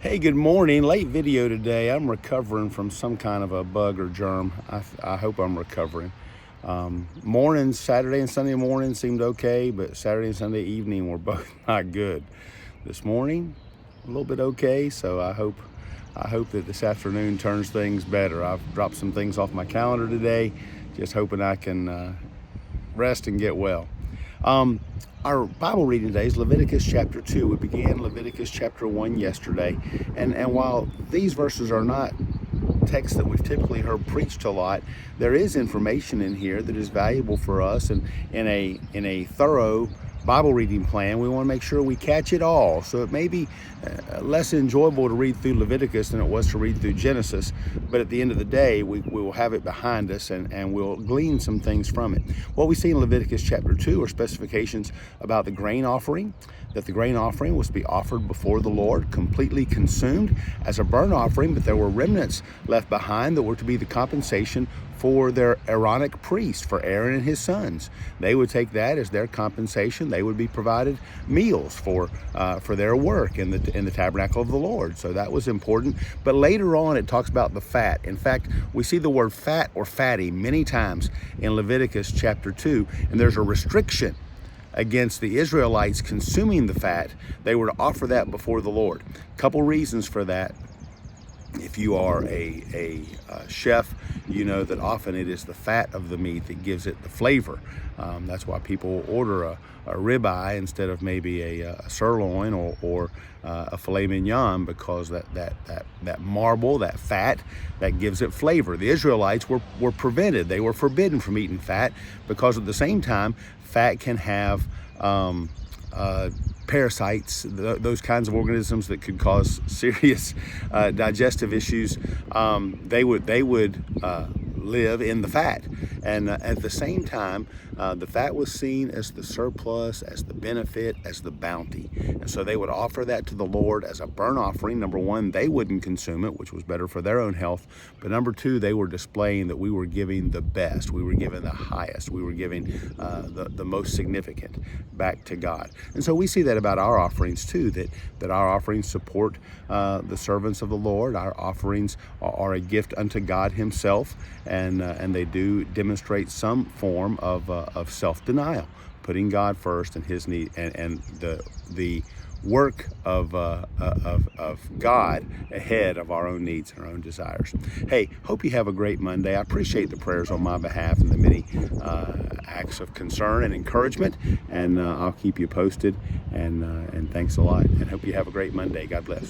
Hey, good morning. Late video today. I'm recovering from some kind of a bug or germ. I hope I'm recovering. Mornings, Saturday and Sunday morning seemed okay, but Saturday and Sunday evening were both not good. This morning, a little bit okay, so I hope that this afternoon turns things better. I've dropped some things off my calendar today, just hoping I can rest and get well. Our Bible reading today is Leviticus chapter 2. We began Leviticus chapter 1 yesterday. And while these verses are not texts that we've typically heard preached a lot, there is information in here that is valuable for us. And in a thorough Bible reading plan, we want to make sure we catch it all. So it may be less enjoyable to read through Leviticus than it was to read through Genesis, but at the end of the day, we will have it behind us and we'll glean some things from it. What we see in Leviticus chapter 2 are specifications about the grain offering, that the grain offering was to be offered before the Lord, completely consumed as a burnt offering, but there were remnants left behind that were to be the compensation for their Aaronic priest, for Aaron and his sons. They would take that as their compensation. They would be provided meals for their work in the tabernacle of the Lord. So that was important. But later on, it talks about the fat. In fact, we see the word fat or fatty many times in Leviticus chapter 2, and there's a restriction against the Israelites consuming the fat. They were to offer that before the Lord. A couple reasons for that. If you are a chef, you know that often it is the fat of the meat that gives it the flavor. That's why people order a ribeye instead of maybe a sirloin or a filet mignon, because that marble, that fat, that gives it flavor. The Israelites were prevented. They were forbidden from eating fat because at the same time, fat can have parasites, those kinds of organisms that could cause serious digestive issues. They would live in the fat, and at the same time, the fat was seen as the surplus, as the benefit, as the bounty, and so they would offer that to the Lord as a burnt offering. Number one, they wouldn't consume it, which was better for their own health, but number two, they were displaying that we were giving the best, we were giving the highest, we were giving the most significant back to God. And so we see that about our offerings too, that our offerings support the servants of the Lord. Our offerings are a gift unto God Himself, and they do demonstrate some form of self-denial, putting God first and His need and the work of God ahead of our own needs and our own desires. Hey, hope you have a great Monday. I appreciate the prayers on my behalf and the many acts of concern and encouragement, and I'll keep you posted, and thanks a lot, and hope you have a great Monday. God bless.